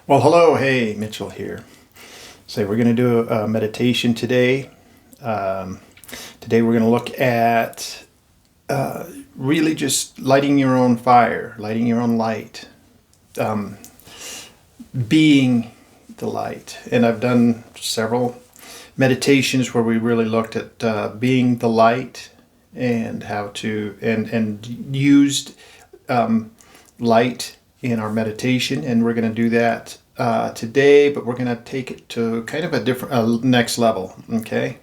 Well, hello, hey, Mitchell here. So we're going to do a meditation today. Today we're going to look at really just lighting your own fire, lighting your own light, being the light. And I've done several meditations where we really looked at being the light and how to and used light in our meditation, and we're going to do that today, but we're going to take it to kind of a different next level. Okay,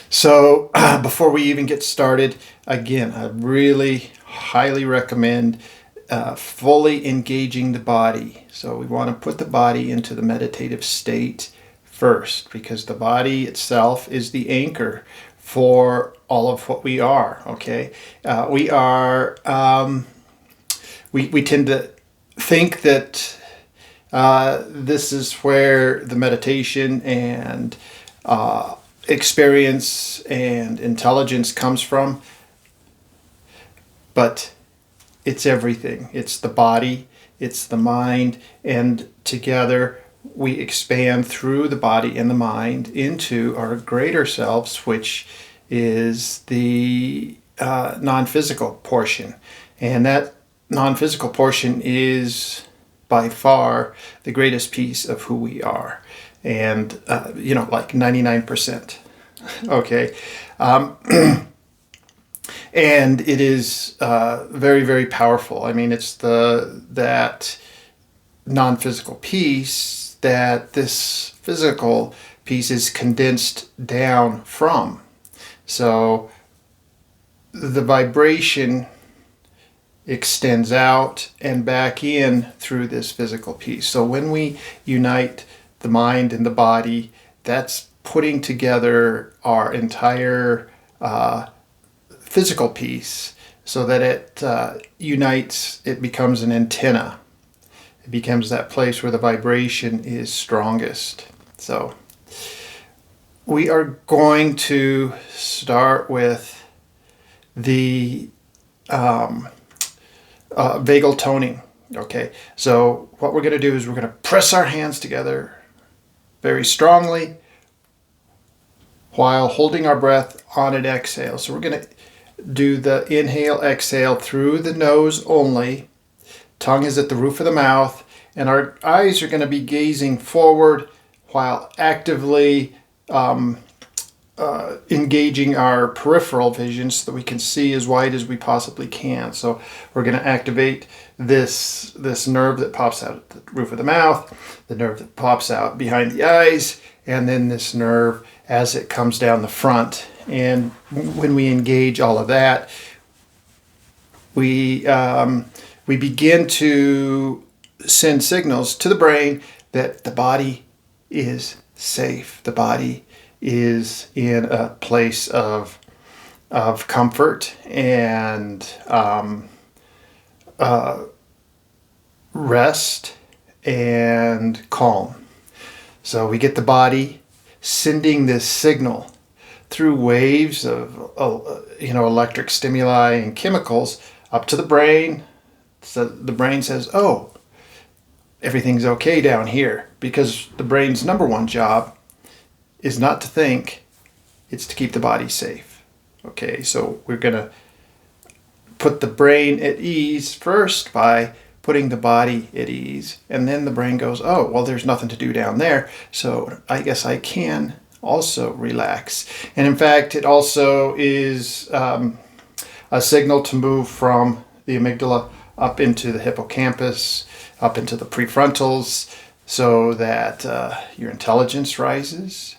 so before we even get started, again, I really highly recommend fully engaging the body. So we want to put the body into the meditative state first, because the body itself is the anchor for all of what we are. Okay, we are we tend to think that this is where the meditation and experience and intelligence comes from, but it's everything. It's the body, it's the mind, and together we expand through the body and the mind into our greater selves, which is the non-physical portion. And that non-physical portion is by far the greatest piece of who we are, and like 99%. Okay, and it is very, very powerful. I mean, it's that non-physical piece that this physical piece is condensed down from. So the vibration extends out and back in through this physical piece. So when we unite the mind and the body, that's putting together our entire physical piece so that it unites, it becomes an antenna. It becomes that place where the vibration is strongest. So we are going to start with the vagal toning. Okay, so what we're going to do is we're going to press our hands together very strongly while holding our breath on an exhale. So we're going to do the inhale, exhale through the nose only. Tongue is at the roof of the mouth, and our eyes are going to be gazing forward while actively engaging our peripheral vision so that we can see as wide as we possibly can. So we're going to activate this nerve that pops out at the roof of the mouth, the nerve that pops out behind the eyes, and then this nerve as it comes down the front. And when we engage all of that, we begin to send signals to the brain that the body is safe. The body is in a place of comfort and rest and calm. So we get the body sending this signal through waves of electric stimuli and chemicals up to the brain. So the brain says, "Oh, everything's okay down here," because the brain's number one job is not to think, it's to keep the body safe. Okay, so we're going to put the brain at ease first by putting the body at ease, and then the brain goes, "Oh, well, there's nothing to do down there, so I guess I can also relax." And in fact, it also is a signal to move from the amygdala up into the hippocampus, up into the prefrontals, so that your intelligence rises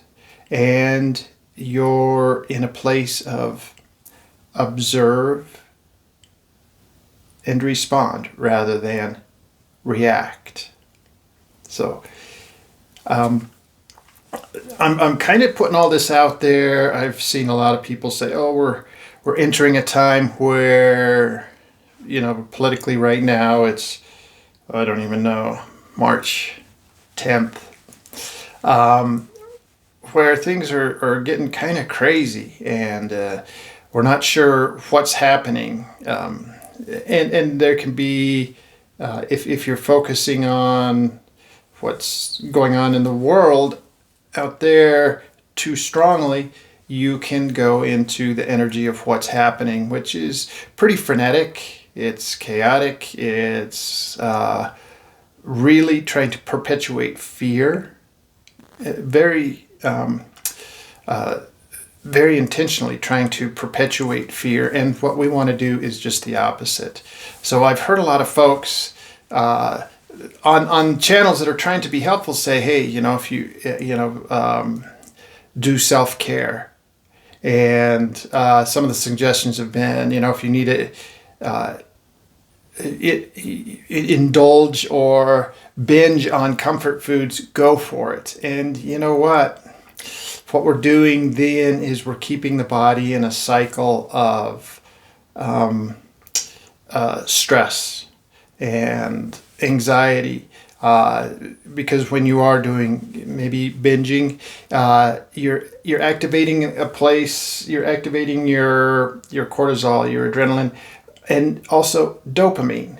and you're in a place of observe and respond rather than react. So I'm kind of putting all this out there. I've seen a lot of people say, "Oh, we're entering a time where, politically right now it's, I don't even know, March 10th, where things are getting kind of crazy, and we're not sure what's happening, and there can be If you're focusing on what's going on in the world out there too strongly, you can go into the energy of what's happening, which is pretty frenetic. It's chaotic. It's really trying to perpetuate fear, very very intentionally trying to perpetuate fear. And what we want to do is just the opposite. So I've heard a lot of folks on channels that are trying to be helpful say, hey, if you do self-care. And some of the suggestions have been, if you need to indulge or binge on comfort foods, go for it. And you know what? What we're doing then is we're keeping the body in a cycle of stress and anxiety. Because when you are doing maybe binging, you're activating a place, you're activating your cortisol, your adrenaline, and also dopamine.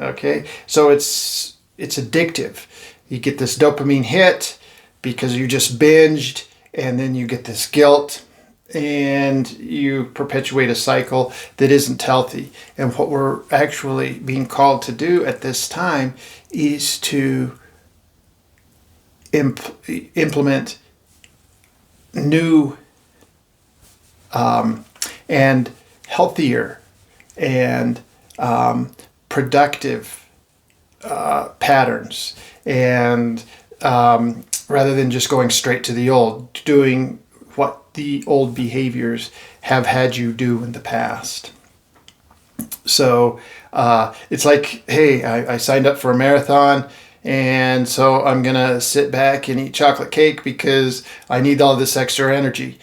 Okay, so it's addictive. You get this dopamine hit because you just binged, and then you get this guilt, and you perpetuate a cycle that isn't healthy. And what we're actually being called to do at this time is to implement new and healthier and productive patterns, and rather than just going straight to the old, doing what the old behaviors have had you do in the past. So it's like, hey, I signed up for a marathon, and so I'm going to sit back and eat chocolate cake because I need all this extra energy.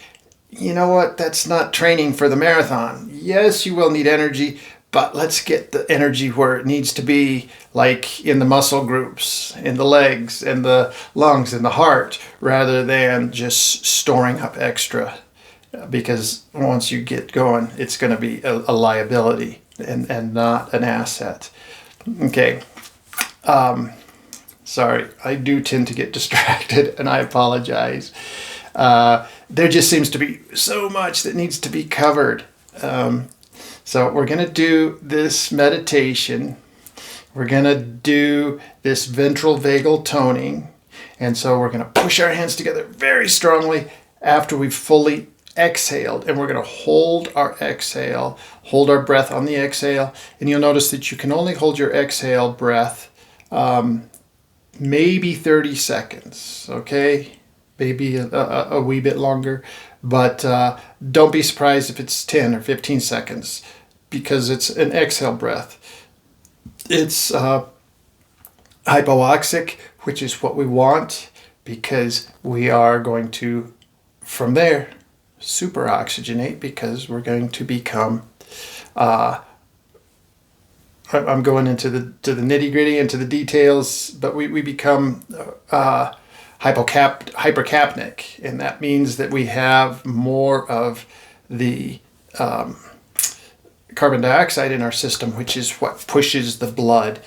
You know what? That's not training for the marathon. Yes, you will need energy, but let's get the energy where it needs to be, like in the muscle groups, in the legs, in the lungs, in the heart, rather than just storing up extra. Because once you get going, it's going to be a liability and not an asset. Okay. Sorry, I do tend to get distracted, and I apologize. There just seems to be so much that needs to be covered. So we're going to do this meditation. We're going to do this ventral vagal toning. And so we're going to push our hands together very strongly after we've fully exhaled. And we're going to hold our exhale, hold our breath on the exhale. And you'll notice that you can only hold your exhale breath maybe 30 seconds, okay? Maybe a wee bit longer. But don't be surprised if it's 10 or 15 seconds, because it's an exhale breath. It's hypoxic, which is what we want, because we are going to, from there, super oxygenate, because we're going to become, I'm going into the nitty gritty, into the details, but we become hypercapnic, and that means that we have more of the carbon dioxide in our system, which is what pushes the blood,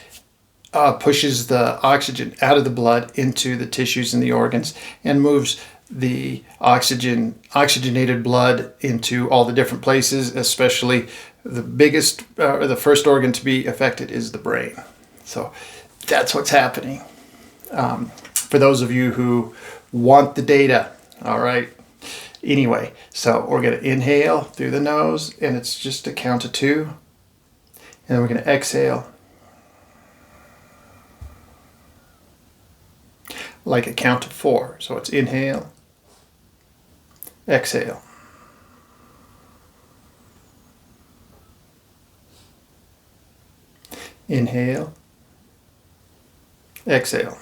pushes the oxygen out of the blood into the tissues and the organs, and moves the oxygenated blood into all the different places. Especially the biggest, or the first organ to be affected is the brain. So that's what's happening. For those of you who want the data, all right. Anyway, so we're going to inhale through the nose, and it's just a count of 2. And then we're going to exhale like a count of 4. So it's inhale, exhale. Inhale, exhale.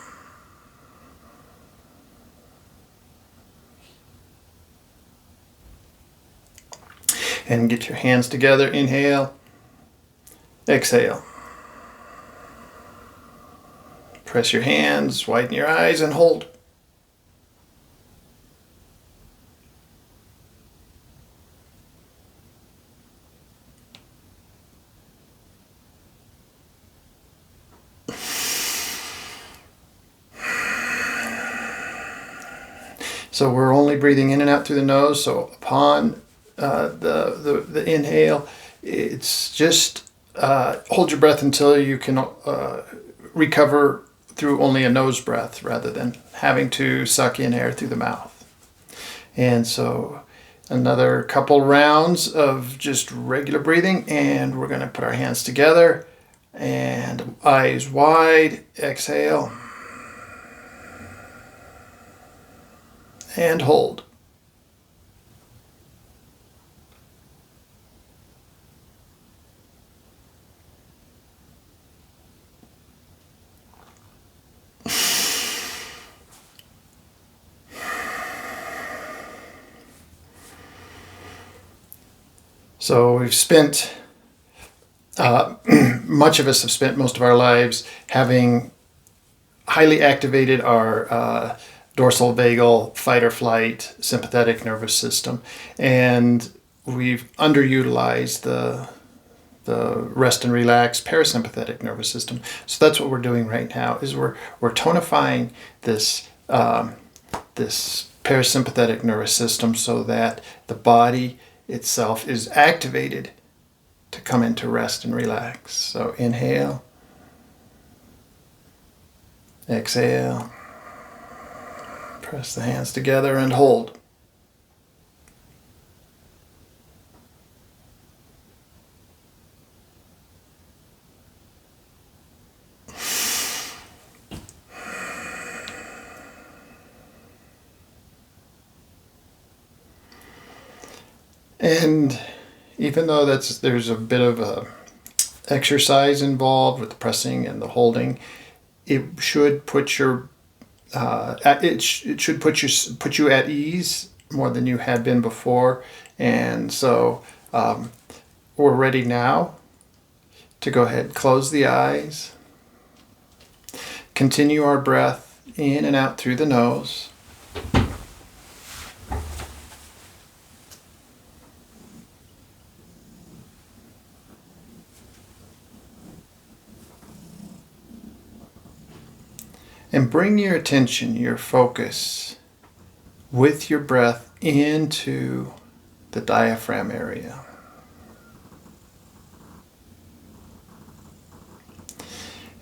And get your hands together. Inhale, exhale. Press your hands, widen your eyes, and hold. So we're only breathing in and out through the nose. So upon the inhale, it's just hold your breath until you can recover through only a nose breath rather than having to suck in air through the mouth. And so another couple rounds of just regular breathing, and we're going to put our hands together and eyes wide, exhale, and hold. So we've spent, much of us have spent most of our lives having highly activated our dorsal vagal fight or flight sympathetic nervous system, and we've underutilized the rest and relax parasympathetic nervous system. So that's what we're doing right now, is we're tonifying this this parasympathetic nervous system so that the body itself is activated to come into rest and relax. So inhale, exhale, press the hands together and hold. And even though there's a bit of a exercise involved with the pressing and the holding, it should put your it should put you at ease more than you had been before. And so we're ready now to go ahead, close the eyes, continue our breath in and out through the nose. And bring your attention, your focus, with your breath into the diaphragm area.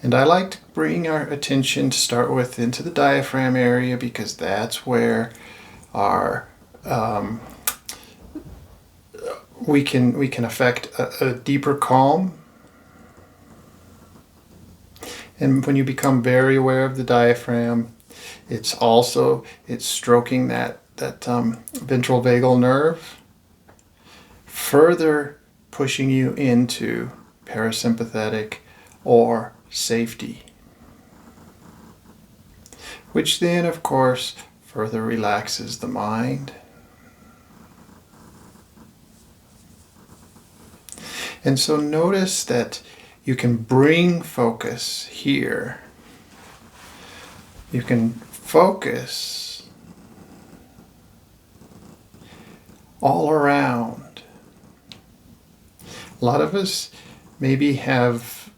And I like to bring our attention to start with into the diaphragm area because that's where our we can affect a deeper calm. And when you become very aware of the diaphragm, it's stroking that ventral vagal nerve, further pushing you into parasympathetic or safety, which then, of course, further relaxes the mind. And so notice that you can bring focus here. You can focus all around. A lot of us maybe have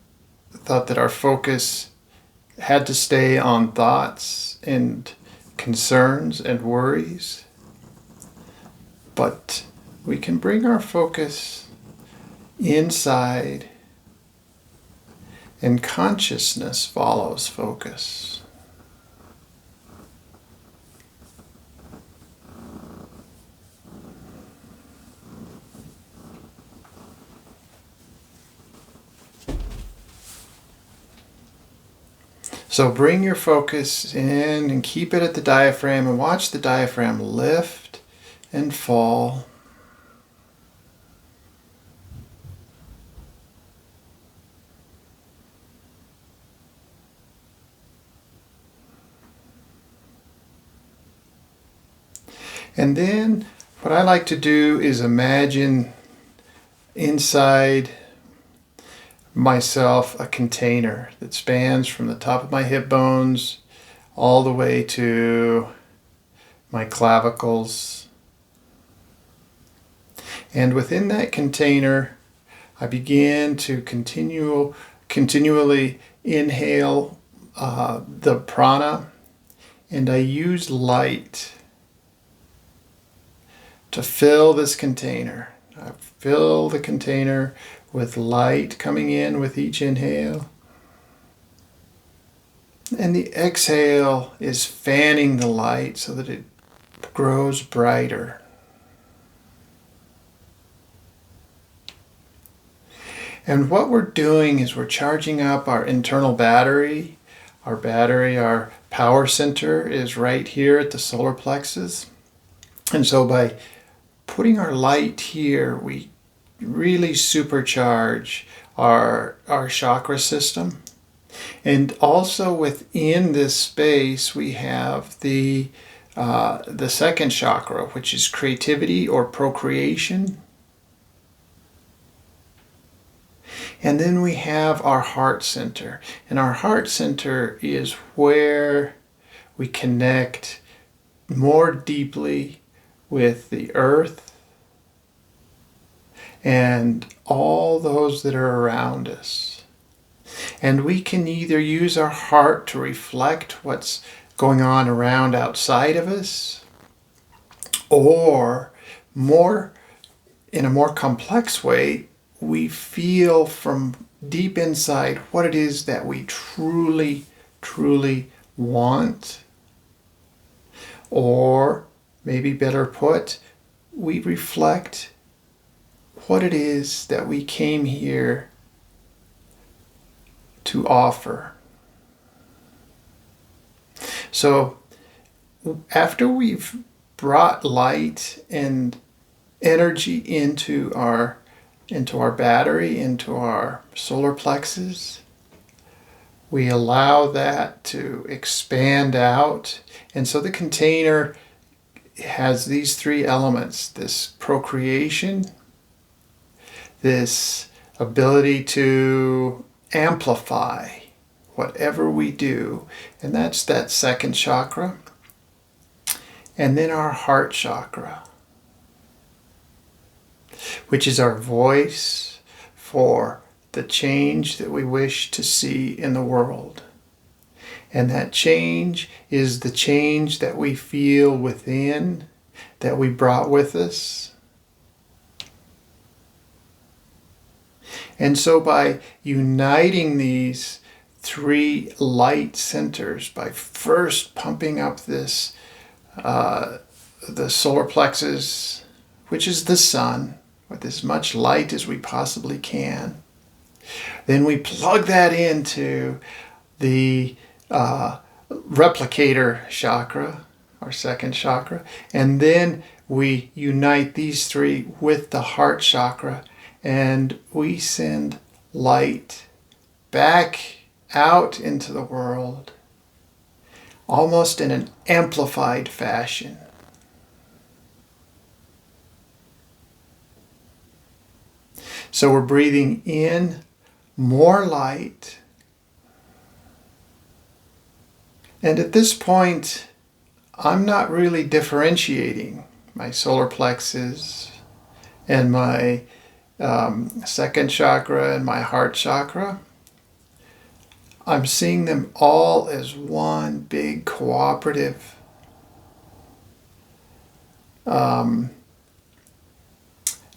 thought that our focus had to stay on thoughts and concerns and worries, but we can bring our focus inside, and consciousness follows focus. So bring your focus in and keep it at the diaphragm and watch the diaphragm lift and fall. And then what I like to do is imagine inside myself a container that spans from the top of my hip bones all the way to my clavicles. And within that container, I begin to continually inhale the prana, and I use light to fill this container. I fill the container with light coming in with each inhale. And the exhale is fanning the light so that it grows brighter. And what we're doing is we're charging up our internal battery. Our power center is right here at the solar plexus. And so by putting our light here, we really supercharge our chakra system. And also within this space, we have the second chakra, which is creativity or procreation. And then we have our heart center. And our heart center is where we connect more deeply with the earth and all those that are around us. And we can either use our heart to reflect what's going on around outside of us, or in a more complex way, we feel from deep inside what it is that we truly, truly want. Or, maybe better put, we reflect what it is that we came here to offer. So, after we've brought light and energy into our battery, into our solar plexus, we allow that to expand out. And so the container has these three elements: this procreation, this ability to amplify whatever we do, and that's that second chakra, and then our heart chakra, which is our voice for the change that we wish to see in the world. And that change is the change that we feel within, that we brought with us. And so by uniting these three light centers, by first pumping up this, the solar plexus, which is the sun, with as much light as we possibly can. Then we plug that into the replicator chakra, our second chakra, and then we unite these three with the heart chakra, and we send light back out into the world, almost in an amplified fashion. So we're breathing in more light. And at this point, I'm not really differentiating my solar plexus and my second chakra and my heart chakra. I'm seeing them all as one big cooperative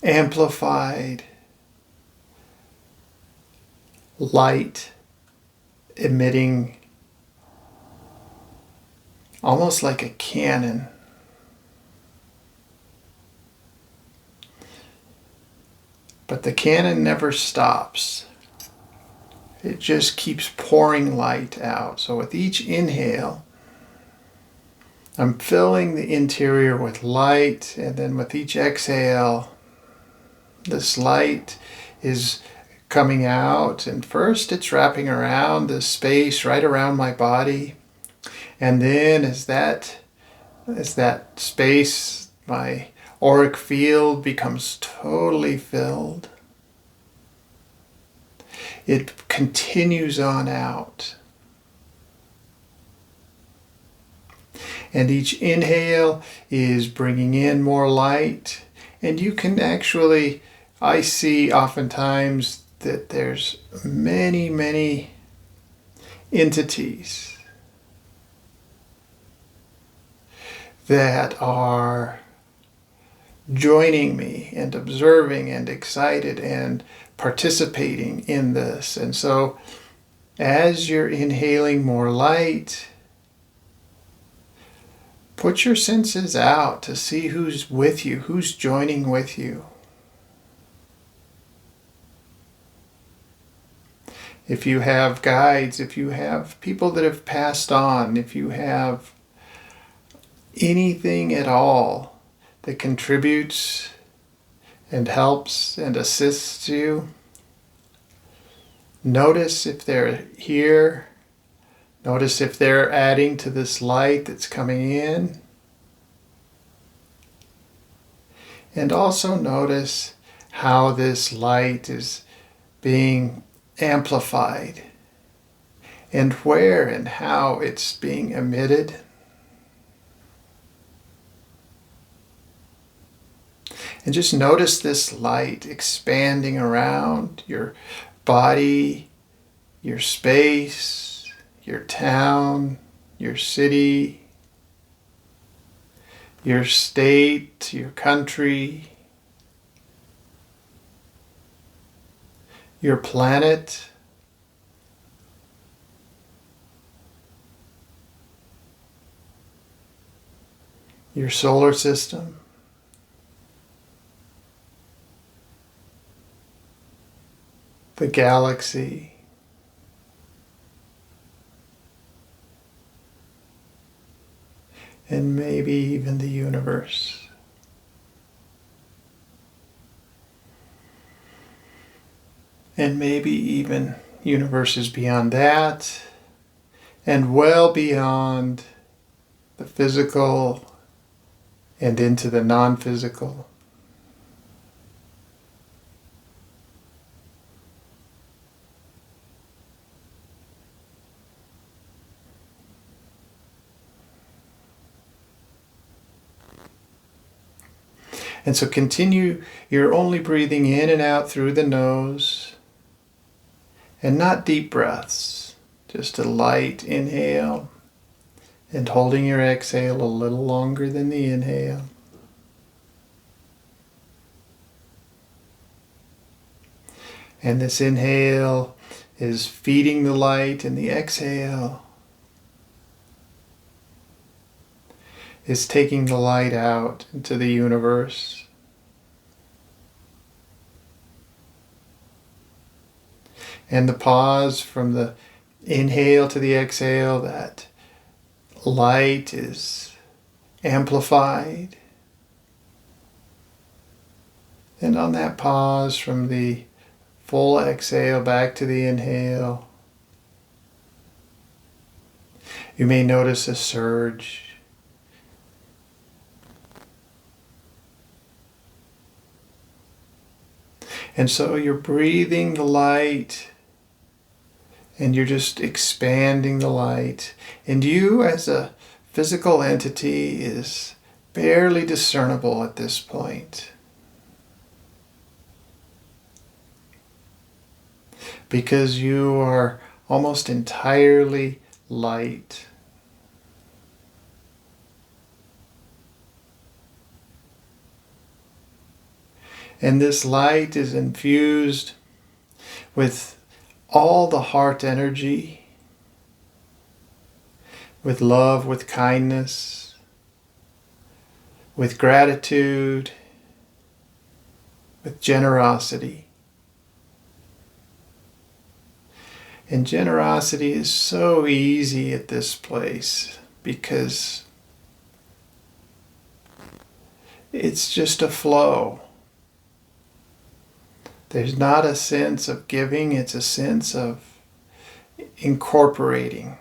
amplified light emitting, almost like a cannon. But the cannon never stops. It just keeps pouring light out. So with each inhale, I'm filling the interior with light, and then with each exhale, this light is coming out, and first it's wrapping around the space right around my body, and then as that space, my auric field, becomes totally filled, it continues on out. And each inhale is bringing in more light, and you can actually, I see oftentimes that there's many, many entities that are joining me and observing and excited and participating in this. And so as you're inhaling more light, put your senses out to see who's with you, who's joining with you. If you have guides, if you have people that have passed on, if you have anything at all that contributes and helps and assists you, notice if they're here. Notice if they're adding to this light that's coming in. And also notice how this light is being amplified and where and how it's being emitted. And just notice this light expanding around your body, your space, your town, your city, your state, your country, your planet, your solar system, the galaxy, and maybe even the universe. And maybe even universes beyond that, and well beyond the physical and into the non-physical. And so continue, you're only breathing in and out through the nose, and not deep breaths, just a light inhale, and holding your exhale a little longer than the inhale. And this inhale is feeding the light, and the exhale is taking the light out into the universe. And the pause from the inhale to the exhale, that light is amplified. And on that pause from the full exhale back to the inhale, you may notice a surge. And so you're breathing the light, and you're just expanding the light. And you as a physical entity is barely discernible at this point, because you are almost entirely light. And this light is infused with all the heart energy, with love, with kindness, with gratitude, with generosity. And generosity is so easy at this place because it's just a flow. There's not a sense of giving, it's a sense of incorporating.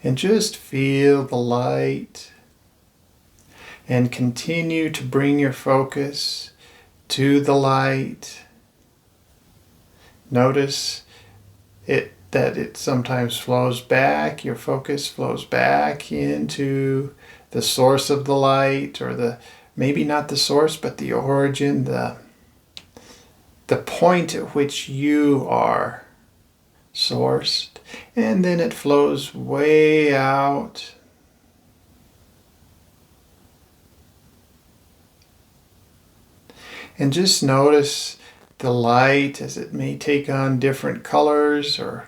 And just feel the light and continue to bring your focus to the light. Notice that it sometimes flows back, your focus flows back into the source of the light, or maybe not the source, but the origin, the point at which you are sourced, and then it flows way out. And just notice the light as it may take on different colors or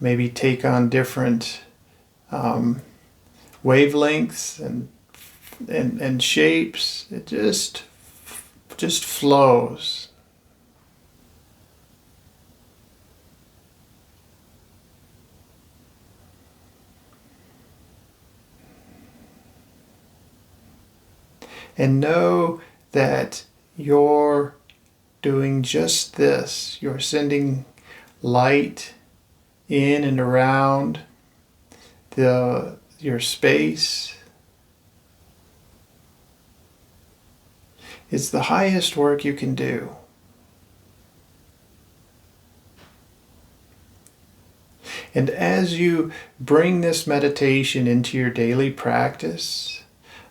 maybe take on different wavelengths and shapes. It just flows. And know that you're doing just this. You're sending light in and around your space. It's the highest work you can do. And as you bring this meditation into your daily practice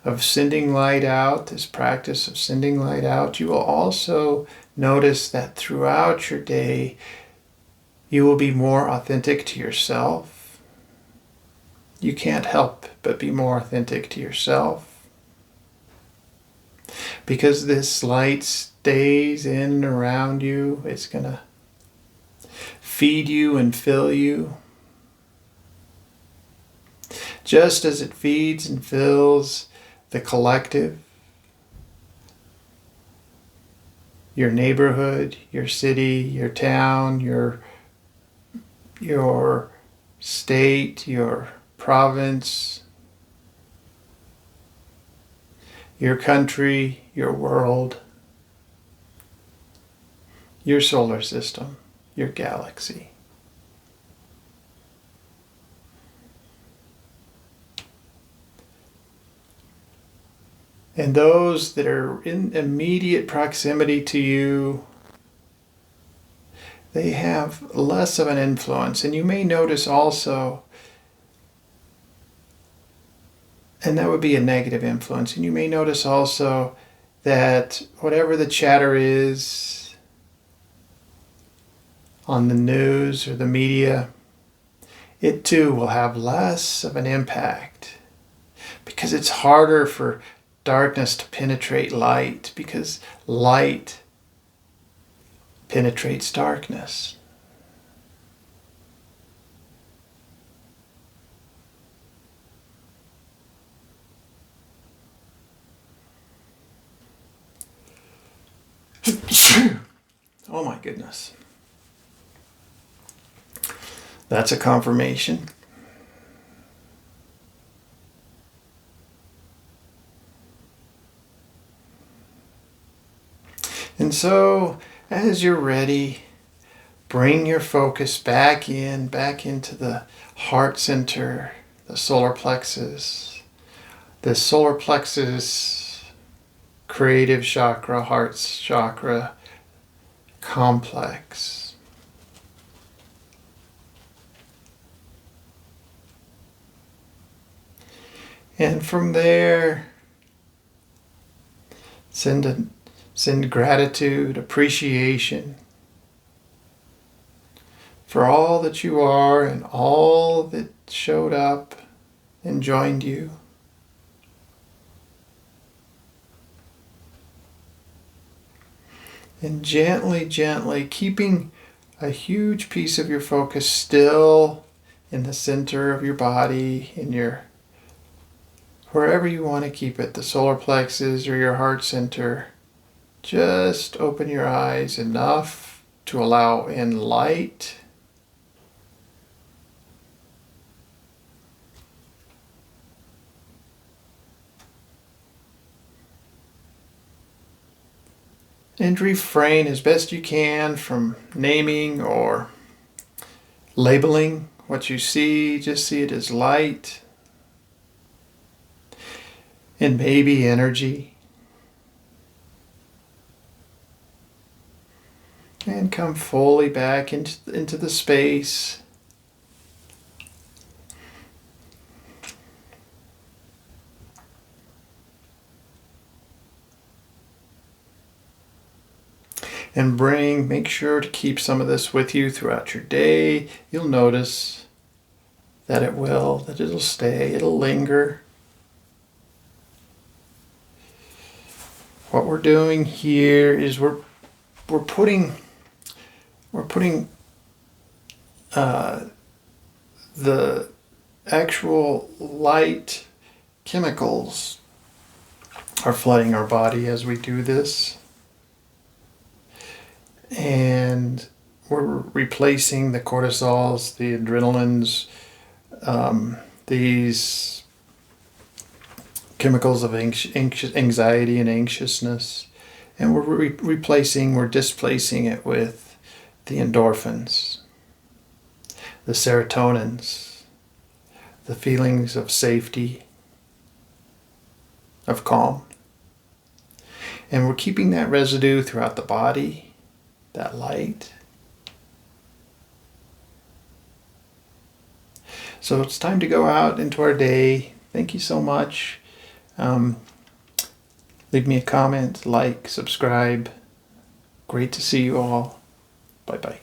of sending light out, this practice of sending light out, you will also notice that throughout your day, you will be more authentic to yourself. You can't help but be more authentic to yourself. Because this light stays in and around you, it's going to feed you and fill you. Just as it feeds and fills the collective, your neighborhood, your city, your town, your state, your province, your country, your world, your solar system, your galaxy. And those that are in immediate proximity to you, they have less of an influence. And you may notice also, and that would be a negative influence, and you may notice also that whatever the chatter is on the news or the media, it too will have less of an impact, because it's harder for darkness to penetrate light, because light penetrates darkness. Oh my goodness. That's a confirmation. And so, as you're ready, bring your focus back into the heart center, the solar plexus. The solar plexus, creative chakra, heart chakra complex. And from there, send gratitude, appreciation for all that you are and all that showed up and joined you. And gently, gently, keeping a huge piece of your focus still in the center of your body, in your, wherever you want to keep it, the solar plexus or your heart center. Just open your eyes enough to allow in light. And refrain as best you can from naming or labeling what you see. Just see it as light and maybe energy. And come fully back into the space. And make sure to keep some of this with you throughout your day. You'll notice that it'll stay, it'll linger. What we're doing here is we're putting the actual light chemicals are flooding our body as we do this. And we're replacing the cortisols, the adrenalines, these chemicals of anxiety and anxiousness. And we're displacing it with the endorphins, the serotonins, the feelings of safety, of calm. And we're keeping that residue throughout the body, that light. So it's time to go out into our day. Thank you so much. Leave me a comment, like, subscribe. Great to see you all. Bye-bye.